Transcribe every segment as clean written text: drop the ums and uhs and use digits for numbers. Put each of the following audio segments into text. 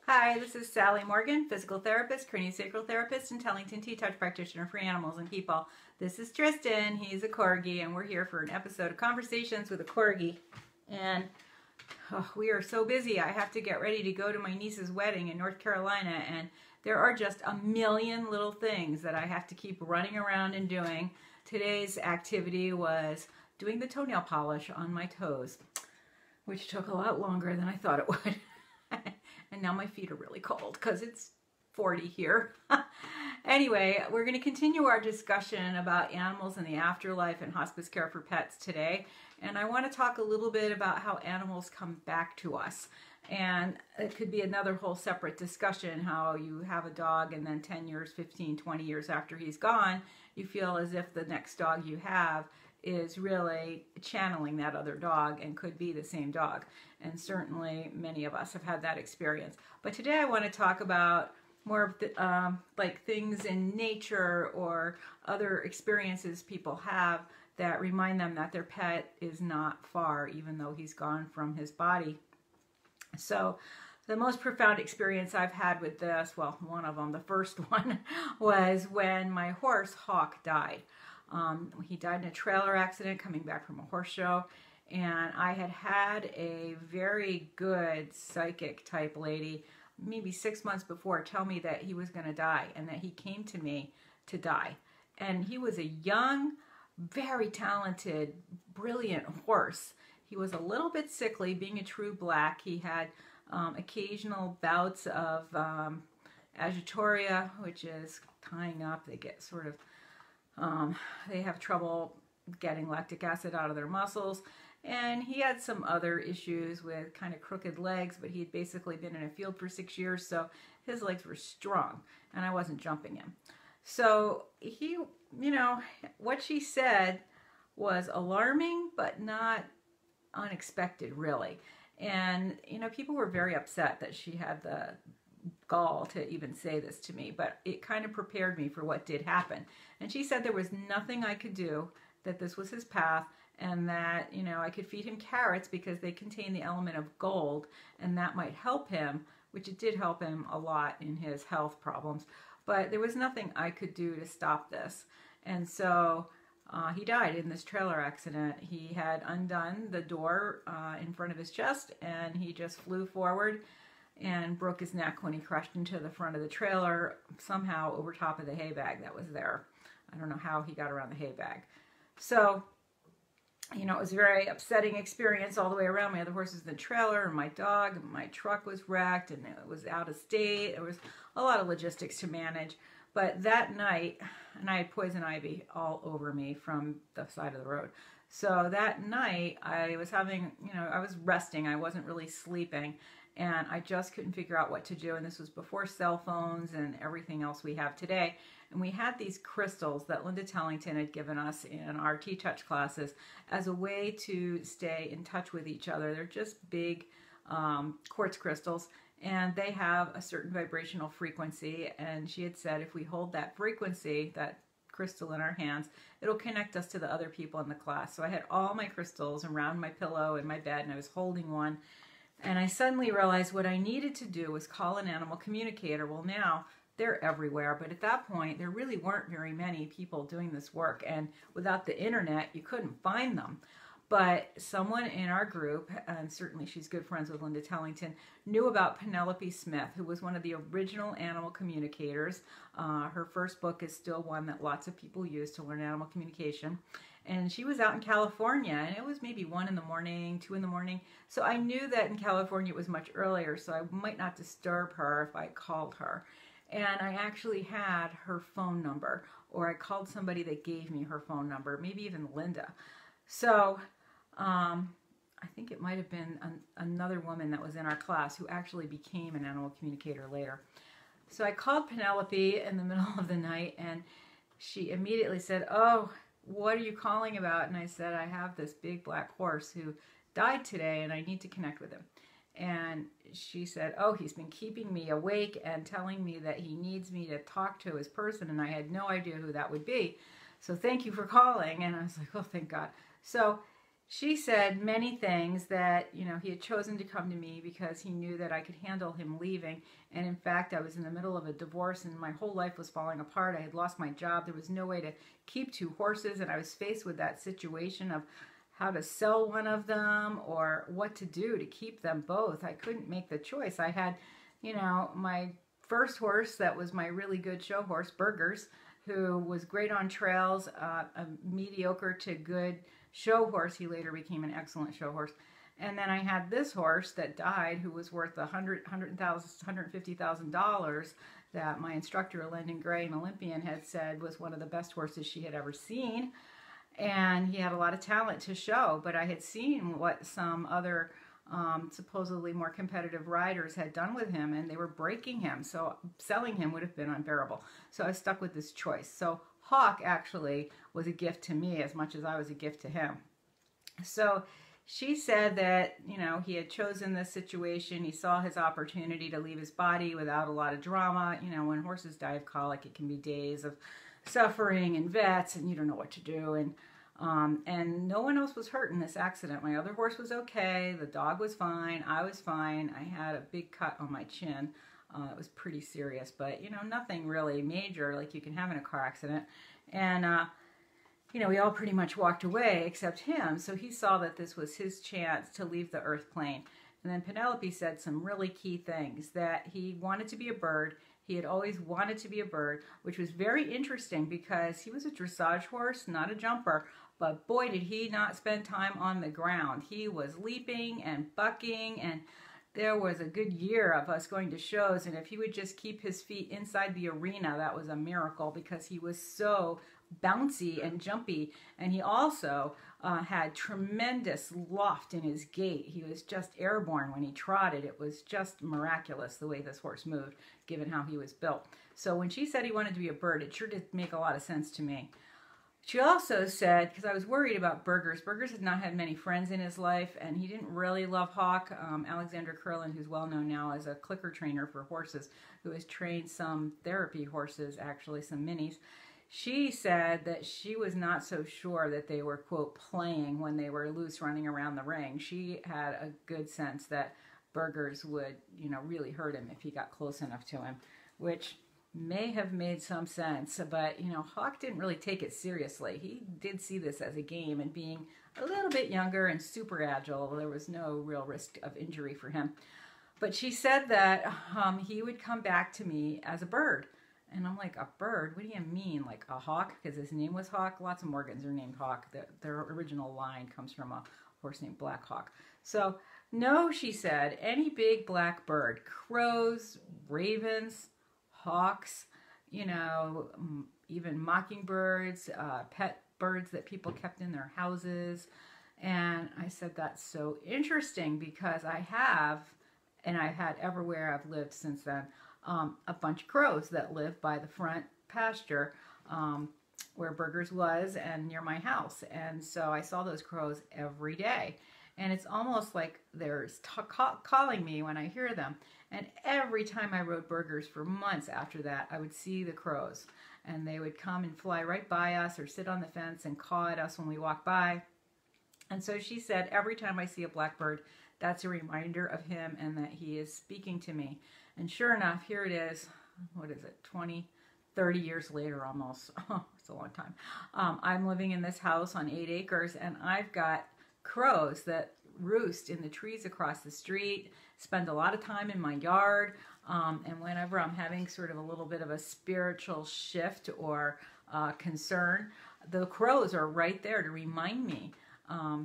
Hi, this is Sally Morgan, physical therapist, craniosacral therapist, and Tellington T-Touch practitioner for animals and people. This is Tristan. He's a Corgi, and we're here for an episode of Conversations with a Corgi. And we are so busy. I have to get ready to go to my niece's wedding in North Carolina, and there are just a million little things that I have to keep running around and doing. Today's activity was doing the toenail polish on my toes, which took a lot longer than I thought it would. And now my feet are really cold because it's 40 here. Anyway, we're going to continue our discussion about animals in the afterlife and hospice care for pets today. And I want to talk a little bit about how animals come back to us. And it could be another whole separate discussion, how you have a dog and then 10 years, 15, 20 years after he's gone, you feel as if the next dog you have is really channeling that other dog and could be the same dog. And certainly many of us have had that experience. But today I want to talk about more of the, like things in nature or other experiences people have that remind them that their pet is not far, even though he's gone from his body. So the most profound experience I've had with this, well, one of them, the first one, was when my horse, Hawk, died. He died in a trailer accident coming back from a horse show, and I had a very good psychic type lady maybe 6 months before tell me that he was going to die and that he came to me to die. And he was a young, very talented, brilliant horse. He was a little bit sickly, being a true black. He had occasional bouts of agitoria, which is tying up. They get sort of they have trouble getting lactic acid out of their muscles, and he had some other issues with kind of crooked legs, but he'd basically been in a field for 6 years, so his legs were strong, and I wasn't jumping him. So he, you know, what she said was alarming, but not unexpected, really. And, you know, people were very upset that she had the gall to even say this to me, but it kind of prepared me for what did happen. And she said there was nothing I could do, that this was his path, and that, you know, I could feed him carrots because they contain the element of gold, and that might help him, which it did help him a lot in his health problems. But there was nothing I could do to stop this. And so he died in this trailer accident. He had undone the door in front of his chest, and he just flew forward and broke his neck when he crashed into the front of the trailer, somehow over top of the hay bag that was there. I don't know how he got around the hay bag. So, you know, it was a very upsetting experience all the way around. My other horses in the trailer, and my dog, and my truck was wrecked, and it was out of state. There was a lot of logistics to manage. But that night, and I had poison ivy all over me from the side of the road. So that night, I was having, you know, I was resting. I wasn't really sleeping. And I just couldn't figure out what to do. And this was before cell phones and everything else we have today. And we had these crystals that Linda Tellington had given us in our T-Touch classes as a way to stay in touch with each other. They're just big quartz crystals, and they have a certain vibrational frequency. And she had said if we hold that frequency, that crystal in our hands, it'll connect us to the other people in the class. So I had all my crystals around my pillow in my bed, and I was holding one. And I suddenly realized what I needed to do was call an animal communicator. Well, now they're everywhere, but at that point, there really weren't very many people doing this work. And without the internet, you couldn't find them. But someone in our group, and certainly she's good friends with Linda Tellington, knew about Penelope Smith, who was one of the original animal communicators. Her first book is still one that lots of people use to learn animal communication. And she was out in California, and it was maybe 1 in the morning, 2 in the morning. So I knew that in California it was much earlier, so I might not disturb her if I called her. And I actually had her phone number, or I called somebody that gave me her phone number, maybe even Linda. So I think it might have been another woman that was in our class who actually became an animal communicator later. So I called Penelope in the middle of the night, and she immediately said, "Oh, what are you calling about?" And I said, "I have this big black horse who died today, and I need to connect with him." And she said, "Oh, he's been keeping me awake and telling me that he needs me to talk to his person," and I had no idea who that would be. "So thank you for calling." And I was like, "Oh, thank God." So she said many things that, you know, he had chosen to come to me because he knew that I could handle him leaving. And in fact, I was in the middle of a divorce and my whole life was falling apart. I had lost my job. There was no way to keep two horses. And I was faced with that situation of how to sell one of them or what to do to keep them both. I couldn't make the choice. I had, you know, my first horse that was my really good show horse, Burgers, who was great on trails, a mediocre to good show horse. He later became an excellent show horse. And then I had this horse that died, who was worth $150,000 that my instructor, Lyndon Gray, an Olympian, had said was one of the best horses she had ever seen. And he had a lot of talent to show, but I had seen what some other supposedly more competitive riders had done with him, and they were breaking him. So selling him would have been unbearable. So I was stuck with this choice. So Hawk actually was a gift to me as much as I was a gift to him. So she said that, you know, he had chosen this situation. He saw his opportunity to leave his body without a lot of drama. You know, when horses die of colic, it can be days of suffering and vets, and you don't know what to do. And no one else was hurt in this accident. My other horse was okay. The dog was fine. I was fine. I had a big cut on my chin. It was pretty serious, but, you know, nothing really major like you can have in a car accident. And, you know, we all pretty much walked away except him. So he saw that this was his chance to leave the earth plane. And then Penelope said some really key things, that he wanted to be a bird. He had always wanted to be a bird, which was very interesting because he was a dressage horse, not a jumper. But boy, did he not spend time on the ground. He was leaping and bucking, and there was a good year of us going to shows. And if he would just keep his feet inside the arena, that was a miracle because he was so bouncy and jumpy. And he also had tremendous loft in his gait. He was just airborne when he trotted. It was just miraculous the way this horse moved, given how he was built. So when she said he wanted to be a bird, it sure did make a lot of sense to me. She also said, because I was worried about Burgers. Burgers had not had many friends in his life, and he didn't really love Hawk. Alexander Curlin, who's well known now as a clicker trainer for horses, who has trained some therapy horses, actually some minis. She said that she was not so sure that they were, quote, playing when they were loose running around the ring. She had a good sense that Burgers would, you know, really hurt him if he got close enough to him, which may have made some sense, but, you know, Hawk didn't really take it seriously. He did see this as a game, and being a little bit younger and super agile, there was no real risk of injury for him. But she said that he would come back to me as a bird. And I'm like, a bird? What do you mean? Like a hawk? Because his name was Hawk. Lots of Morgans are named Hawk. Their original line comes from a horse named Black Hawk. So, no, she said, any big black bird. Crows, ravens, hawks, you know, even mockingbirds, pet birds that people kept in their houses. And I said, that's so interesting because I have, and I've had everywhere I've lived since then, a bunch of crows that live by the front pasture where Burgers was and near my house. And so I saw those crows every day. And it's almost like they're calling me when I hear them. And every time I rode Burgers for months after that, I would see the crows. And they would come and fly right by us or sit on the fence and caw at us when we walk by. And so she said, every time I see a blackbird, that's a reminder of him and that he is speaking to me. And sure enough, here it is. What is it? 30 years later almost. Oh, it's a long time. I'm living in this house on 8 acres, and I've got crows that roost in the trees across the street, spend a lot of time in my yard, and whenever I'm having sort of a little bit of a spiritual shift or concern, the crows are right there to remind me,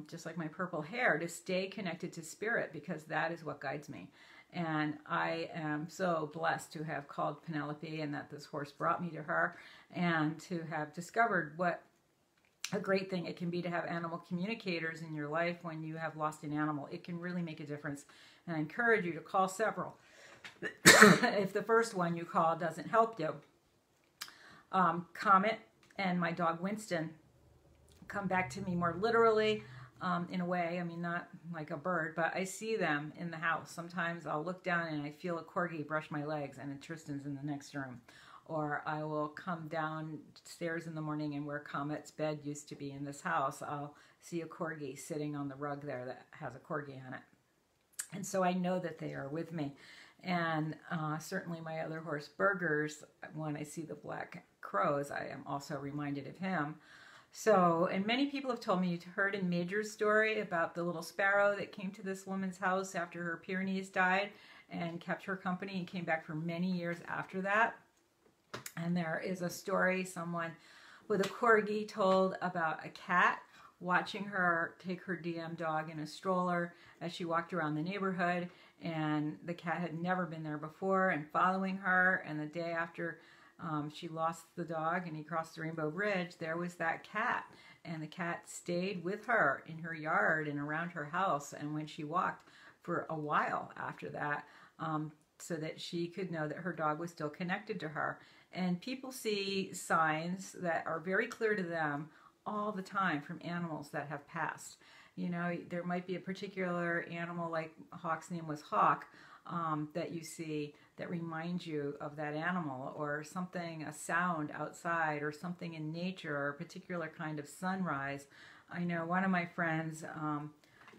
just like my purple hair, to stay connected to spirit, because that is what guides me. And I am so blessed to have called Penelope and that this horse brought me to her, and to have discovered what a great thing it can be to have animal communicators in your life when you have lost an animal. It can really make a difference. And I encourage you to call several. If the first one you call doesn't help you, Comet and my dog Winston come back to me more literally, in a way. I mean, not like a bird, but I see them in the house. Sometimes I'll look down and I feel a Corgi brush my legs, and Tristan's in the next room. Or I will come downstairs in the morning, and where Comet's bed used to be in this house, I'll see a Corgi sitting on the rug there that has a Corgi on it. And so I know that they are with me. And certainly my other horse, Burgers, when I see the black crows, I am also reminded of him. So, and many people have told me, you heard in Major's story about the little sparrow that came to this woman's house after her Pyrenees died and kept her company and came back for many years after that. And there is a story someone with a Corgi told about a cat watching her take her DM dog in a stroller as she walked around the neighborhood, and the cat had never been there before and following her, and the day after she lost the dog and he crossed the Rainbow Bridge, there was that cat, and the cat stayed with her in her yard and around her house, and when she walked for a while after that, so that she could know that her dog was still connected to her. And people see signs that are very clear to them all the time from animals that have passed. You know, there might be a particular animal, like Hawk's name was Hawk, that you see that reminds you of that animal, or something, a sound outside, or something in nature, or a particular kind of sunrise. I know one of my friends,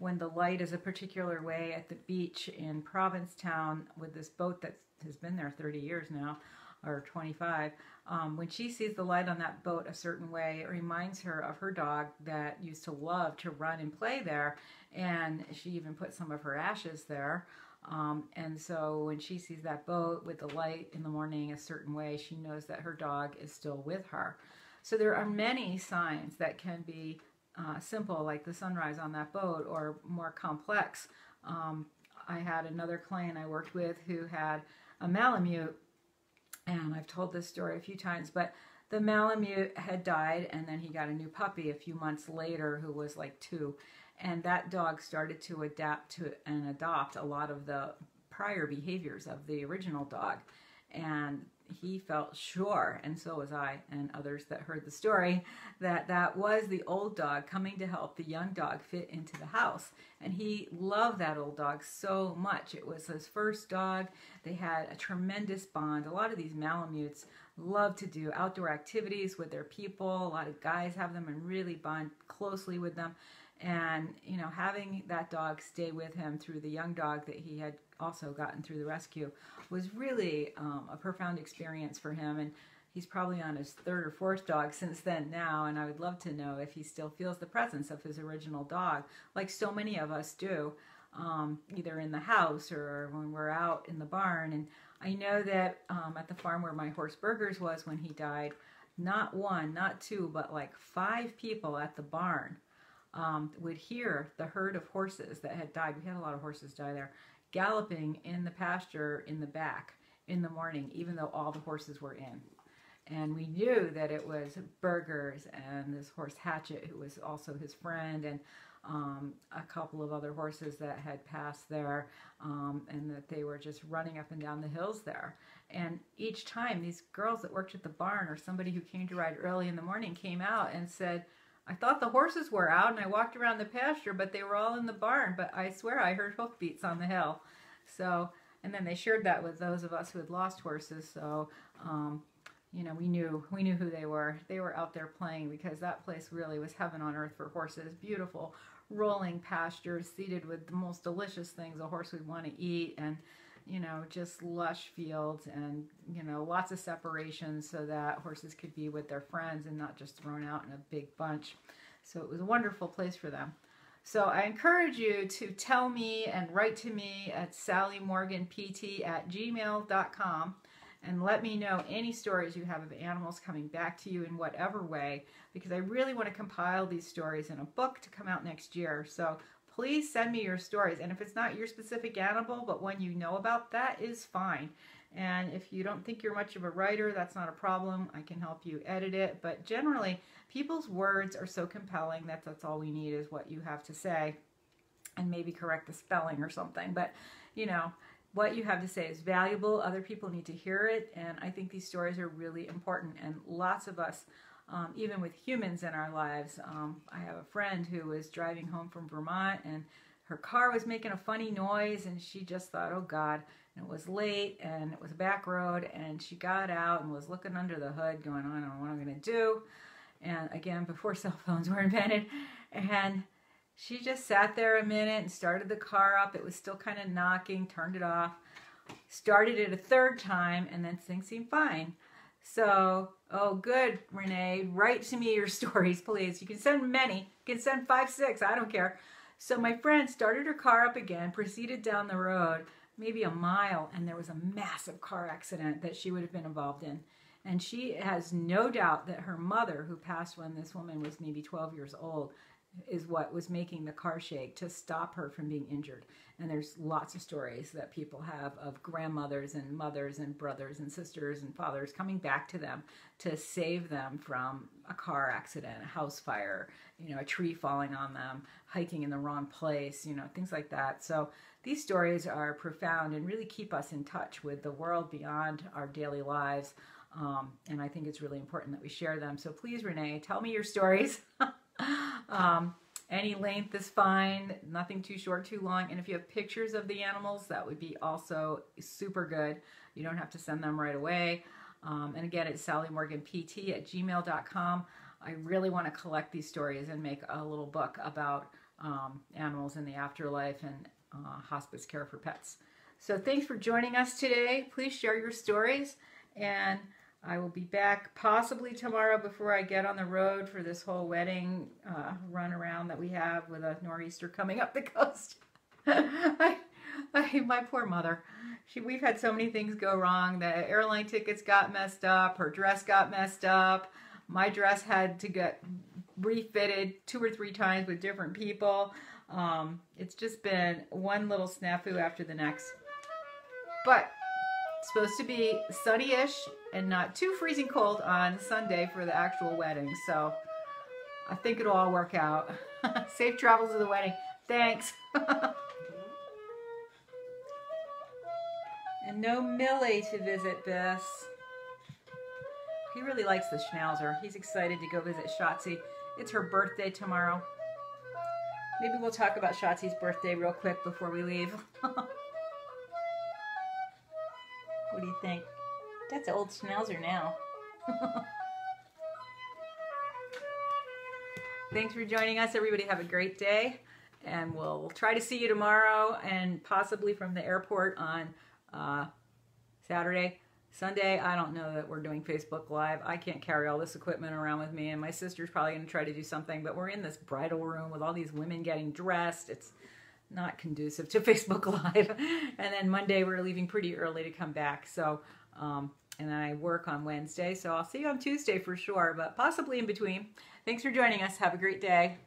when the light is a particular way at the beach in Provincetown with this boat that has been there 30 years now, or 25, when she sees the light on that boat a certain way, it reminds her of her dog that used to love to run and play there, and she even put some of her ashes there. And so when she sees that boat with the light in the morning a certain way, she knows that her dog is still with her. So there are many signs that can be simple, like the sunrise on that boat, or more complex. I had another client I worked with who had a Malamute, and I've told this story a few times, but the Malamute had died, and then he got a new puppy a few months later who was like 2. And that dog started to adapt to and adopt a lot of the prior behaviors of the original dog. And he felt sure, and so was I and others that heard the story, that that was the old dog coming to help the young dog fit into the house. And he loved that old dog so much. It was his first dog. They had a tremendous bond. A lot of these Malamutes love to do outdoor activities with their people. A lot of guys have them and really bond closely with them. And, you know, having that dog stay with him through the young dog that he had also gotten through the rescue was really a profound experience for him. And he's probably on his 3rd or 4th dog since then now. And I would love to know if he still feels the presence of his original dog, like so many of us do, either in the house or when we're out in the barn. And I know that at the farm where my horse Burgers was when he died, not 1, not 2, but like 5 people at the barn would hear the herd of horses that had died. We had a lot of horses die there, galloping in the pasture in the back in the morning, even though all the horses were in. And we knew that it was Burgers and this horse Hatchet, who was also his friend, and a couple of other horses that had passed there, and that they were just running up and down the hills there. And each time these girls that worked at the barn, or somebody who came to ride early in the morning, came out and said, I thought the horses were out, and I walked around the pasture, but they were all in the barn. But I swear I heard hoofbeats on the hill. So, and then they shared that with those of us who had lost horses. So, you know, we knew who they were. They were out there playing, because that place really was heaven on earth for horses. Beautiful, rolling pastures, seeded with the most delicious things a horse would want to eat, and you know, just lush fields, and, you know, lots of separation so that horses could be with their friends and not just thrown out in a big bunch. So it was a wonderful place for them. So I encourage you to tell me and write to me at sallymorganpt@gmail.com and let me know any stories you have of animals coming back to you in whatever way, because I really want to compile these stories in a book to come out next year. So please send me your stories. And if it's not your specific animal, but one you know about, that is fine. And if you don't think you're much of a writer, that's not a problem. I can help you edit it. But generally, people's words are so compelling that that's all we need is what you have to say, and maybe correct the spelling or something. But, you know, what you have to say is valuable. Other people need to hear it. And I think these stories are really important. And lots of us, even with humans in our lives. I have a friend who was driving home from Vermont, and her car was making a funny noise, and she just thought, oh God, and it was late, and it was a back road, and she got out and was looking under the hood going, I don't know what I'm going to do. And again, before cell phones were invented. And she just sat there a minute and started the car up. It was still kind of knocking, turned it off, started it a third time, and then things seemed fine. So, oh, good, Renee. Write to me your stories, please. You can send many. You can send 5, 6. I don't care. So my friend started her car up again, proceeded down the road, maybe a mile, and there was a massive car accident that she would have been involved in. And she has no doubt that her mother, who passed when this woman was maybe 12 years old, is what was making the car shake to stop her from being injured. And there's lots of stories that people have of grandmothers and mothers and brothers and sisters and fathers coming back to them to save them from a car accident, a house fire, you know, a tree falling on them, hiking in the wrong place, you know, things like that. So these stories are profound and really keep us in touch with the world beyond our daily lives. And I think it's really important that we share them. So please, Renee, tell me your stories. Any length is fine, nothing too short, too long. And if you have pictures of the animals, that would be also super good. You don't have to send them right away. And again, it's sallymorganpt@gmail.com. I really want to collect these stories and make a little book about animals in the afterlife and hospice care for pets. So thanks for joining us today. Please share your stories, and I will be back possibly tomorrow before I get on the road for this whole wedding run around that we have with a nor'easter coming up the coast. My poor mother. We've had so many things go wrong. The airline tickets got messed up. Her dress got messed up. My dress had to get refitted 2 or 3 times with different people. It's just been one little snafu after the next. But it's supposed to be sunny-ish and not too freezing cold on Sunday for the actual wedding. So I think it'll all work out. Safe travels to the wedding. Thanks. And no Millie to visit this. He really likes the Schnauzer. He's excited to go visit Shotzi. It's her birthday tomorrow. Maybe we'll talk about Shotzi's birthday real quick before we leave. What do you think? That's an old Schnauzer now. Thanks for joining us, everybody. Have a great day. And we'll try to see you tomorrow and possibly from the airport on Saturday. Sunday, I don't know that we're doing Facebook Live. I can't carry all this equipment around with me, and my sister's probably going to try to do something, but we're in this bridal room with all these women getting dressed. It's not conducive to Facebook Live. And then Monday, we're leaving pretty early to come back. So, and then I work on Wednesday, so I'll see you on Tuesday for sure, but possibly in between. Thanks for joining us. Have a great day.